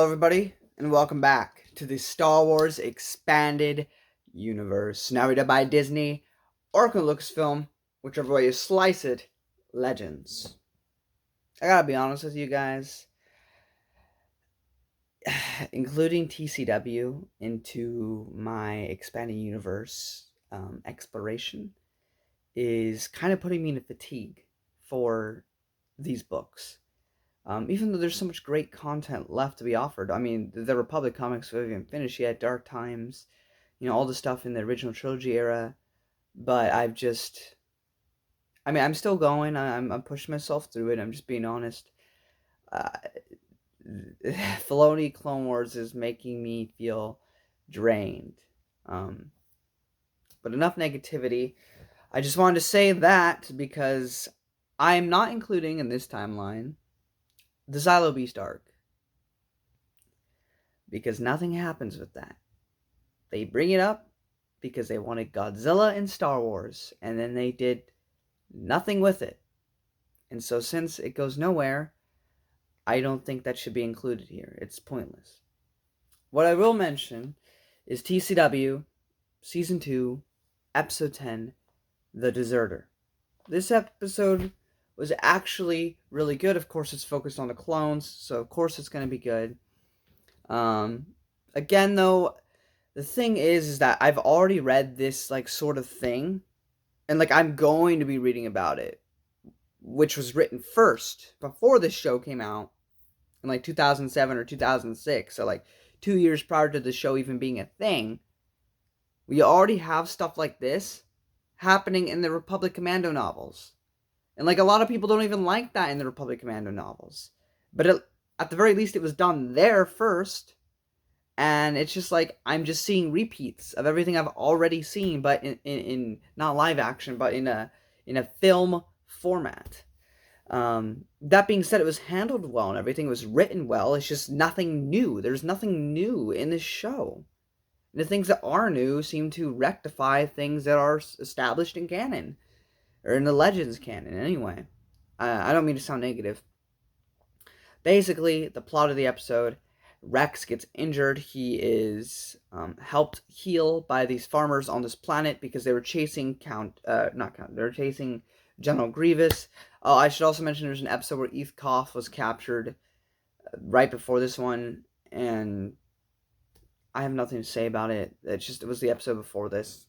everybody, and welcome back to the Star Wars Expanded Universe, narrated by Disney or Lucasfilm, whichever way you slice it, Legends. I gotta be honest with you guys, including TCW into my Expanded Universe exploration is kind of putting me into fatigue for these books. Even though there's so much great content left to be offered. I mean, the Republic comics we haven't even finished yet, Dark Times, all the stuff in the original trilogy era. But I'm still going. I'm pushing myself through it. I'm just being honest. Uh, Filoni Clone Wars is making me feel drained. But enough negativity. I just wanted to say that because I'm not including in this timeline the Xylo Beast arc. Because nothing happens with that. They bring it up because they wanted Godzilla in Star Wars, and then they did nothing with it. And so since it goes nowhere, I don't think that should be included here. It's pointless. What I will mention is TCW Season 2, Episode 10, The Deserter. This episode was actually really good. Of course, it's focused on the clones, so of course it's going to be good. Again, though, the thing is that I've already read this, sort of thing, and, I'm going to be reading about it, which was written first, before this show came out, in, 2007 or 2006, so, 2 years prior to the show even being a thing. We already have stuff like this happening in the Republic Commando novels. And, a lot of people don't even like that in the Republic Commando novels. But at the very least, it was done there first. And it's just I'm just seeing repeats of everything I've already seen, but in not live action, but in a film format. That being said, it was handled well and everything was written well. It's just nothing new. There's nothing new in this show. And the things that are new seem to rectify things that are established in canon. Or in the Legends canon, anyway. I don't mean to sound negative. Basically, the plot of the episode, Rex gets injured. He is helped heal by these farmers on this planet because they were chasing they were chasing General Grievous. Oh, I should also mention there's an episode where Eth Koth was captured right before this one, and I have nothing to say about it. It was the episode before this.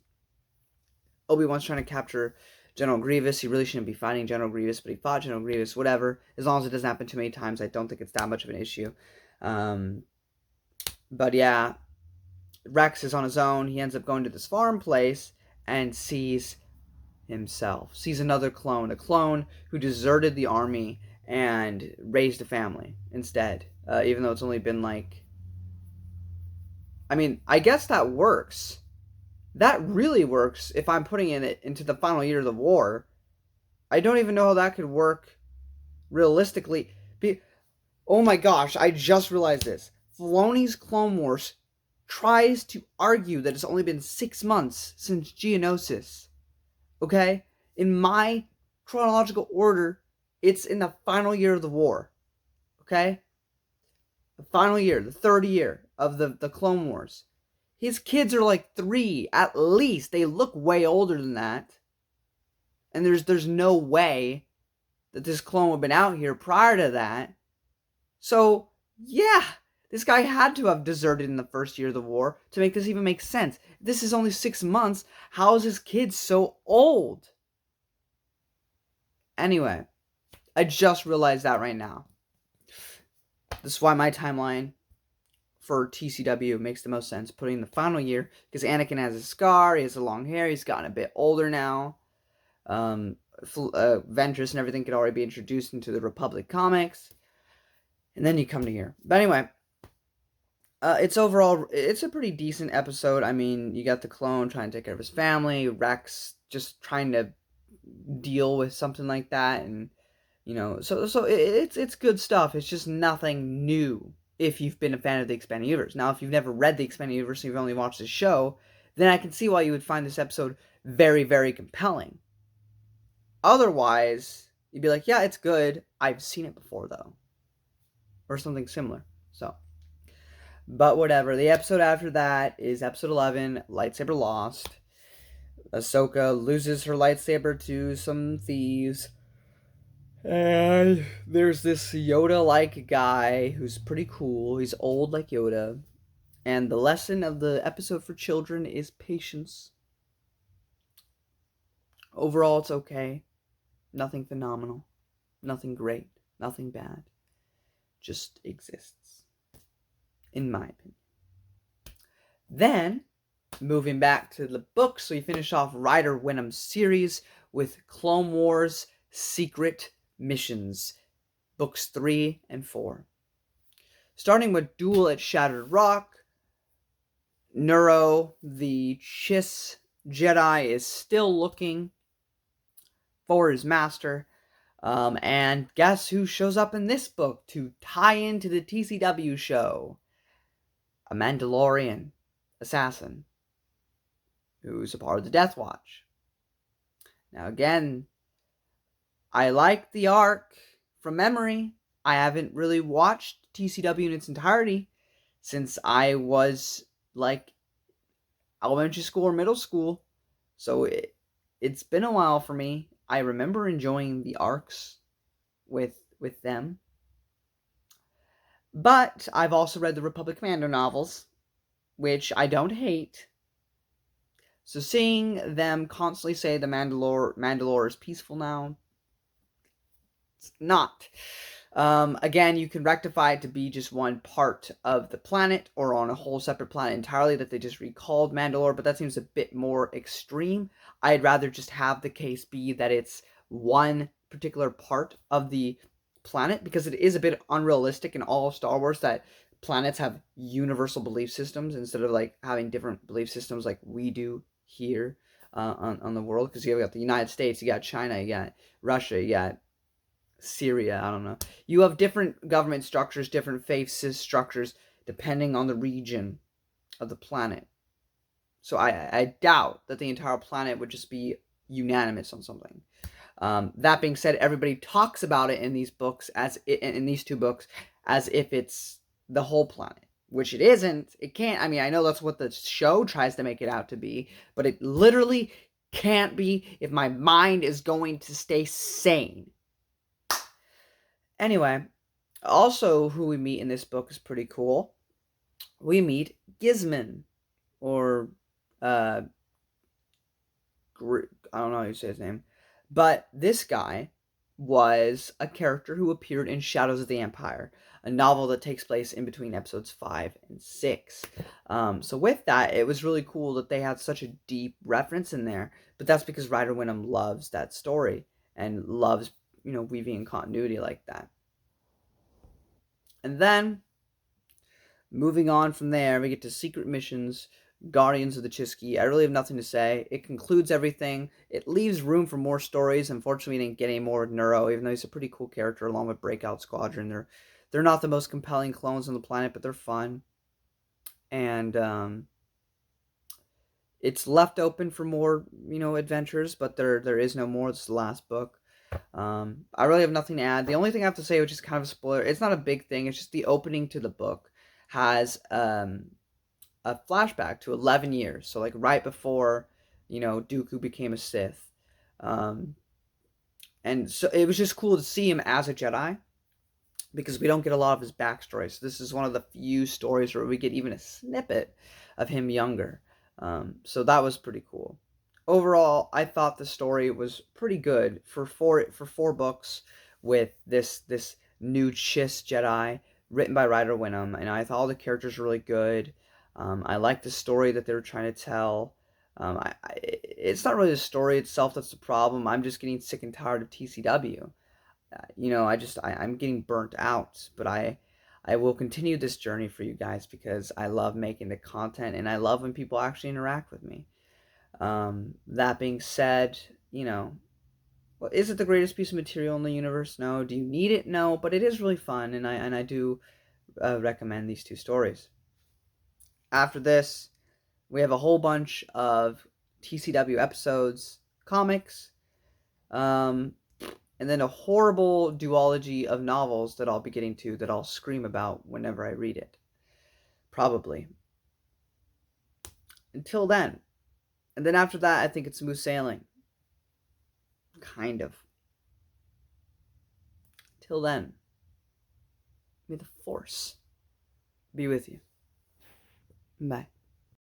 Obi-Wan's trying to capture General Grievous. He really shouldn't be fighting General Grievous, but he fought General Grievous, whatever. As long as it doesn't happen too many times, I don't think it's that much of an issue. But yeah, Rex is on his own. He ends up going to this farm place and sees another clone, a clone who deserted the army and raised a family instead, even though it's only been I guess that works. That really works if I'm putting it into the final year of the war. I don't even know how that could work realistically. Oh my gosh, I just realized this. Filoni's Clone Wars tries to argue that it's only been 6 months since Geonosis. Okay? In my chronological order, it's in the final year of the war. Okay? The final year, the third year of the Clone Wars. His kids are 3 at least. They look way older than that. And there's no way that this clone would have been out here prior to that. So, yeah, this guy had to have deserted in the first year of the war to make this even make sense. If this is only 6 months, how is his kid so old? Anyway, I just realized that right now. This is why my timeline for TCW makes the most sense, putting the final year, because Anakin has a scar, he has a long hair, he's gotten a bit older now. Ventress and everything could already be introduced into the Republic comics. And then you come to here. But anyway, it's a pretty decent episode. I mean, you got the clone trying to take care of his family, Rex just trying to deal with something like that, and so it's good stuff. It's just nothing new if you've been a fan of the Expanded Universe. Now, if you've never read the Expanded Universe and you've only watched the show, then I can see why you would find this episode very, very compelling. Otherwise, you'd be yeah, it's good. I've seen it before, though. Or something similar. So, But whatever. The episode after that is episode 11, Lightsaber Lost. Ahsoka loses her lightsaber to some thieves. And there's this Yoda-like guy who's pretty cool. He's old like Yoda. And the lesson of the episode for children is patience. Overall, it's okay. Nothing phenomenal. Nothing great. Nothing bad. Just exists. In my opinion. Then, moving back to the books, we finish off Ryder Wenham's series with Clone Wars Secret Missions, books 3 and 4. Starting with Duel at Shattered Rock, Nero, the Chiss Jedi, is still looking for his master. And guess who shows up in this book to tie into the TCW show? A Mandalorian assassin who's a part of the Death Watch. Now, again, I like the arc from memory. I haven't really watched TCW in its entirety since I was like elementary school or middle school. So it's been a while for me. I remember enjoying the arcs with them. But I've also read the Republic Commando novels, which I don't hate. So seeing them constantly say the Mandalore is peaceful now, it's not. Again, you can rectify it to be just one part of the planet or on a whole separate planet entirely that they just recalled Mandalore, but that seems a bit more extreme. I'd rather just have the case be that it's one particular part of the planet, because it is a bit unrealistic in all of Star Wars that planets have universal belief systems instead of like having different belief systems like we do here on the world. Because you got the United States, you got China, you got Russia, you got Syria, I don't know. You have different government structures, different faith structures, depending on the region of the planet. So I doubt that the entire planet would just be unanimous on something. That being said, everybody talks about it in these books, in these two books, as if it's the whole planet, which it isn't. It can't. I mean, I know that's what the show tries to make it out to be, but it literally can't be if my mind is going to stay sane. Anyway, also who we meet in this book is pretty cool. We meet Gizman, or I don't know how you say his name, but this guy was a character who appeared in Shadows of the Empire, a novel that takes place in between episodes 5 and 6. So with that, it was really cool that they had such a deep reference in there, but that's because Ryder Wenham loves that story and loves, weaving in continuity like that. And then, moving on from there, we get to Secret Missions, Guardians of the Chiski. I really have nothing to say. It concludes everything. It leaves room for more stories. Unfortunately, we didn't get any more with Nero, even though he's a pretty cool character along with Breakout Squadron. They're not the most compelling clones on the planet, but they're fun. And it's left open for more, adventures, but there is no more. This is the last book. I really have nothing to add. The only thing I have to say, which is kind of a spoiler, it's not a big thing. It's just the opening to the book has a flashback to 11 years. So like right before, Dooku became a Sith. And so it was just cool to see him as a Jedi, because we don't get a lot of his backstory. So this is one of the few stories where we get even a snippet of him younger. So that was pretty cool. Overall, I thought the story was pretty good for four books with this new Chiss Jedi written by Ryder Wenham, and I thought all the characters were really good. I liked the story that they were trying to tell. It's not really the story itself that's the problem. I'm just getting sick and tired of TCW. I'm getting burnt out, but I will continue this journey for you guys because I love making the content and I love when people actually interact with me. That being said, well, is it the greatest piece of material in the universe? No. Do you need it? No. But it is really fun, and I do recommend these two stories. After this, we have a whole bunch of TCW episodes, comics, and then a horrible duology of novels that I'll be getting to that I'll scream about whenever I read it. Probably. Until then. And then after that, I think it's smooth sailing. Kind of. Till then, may the force be with you. Bye.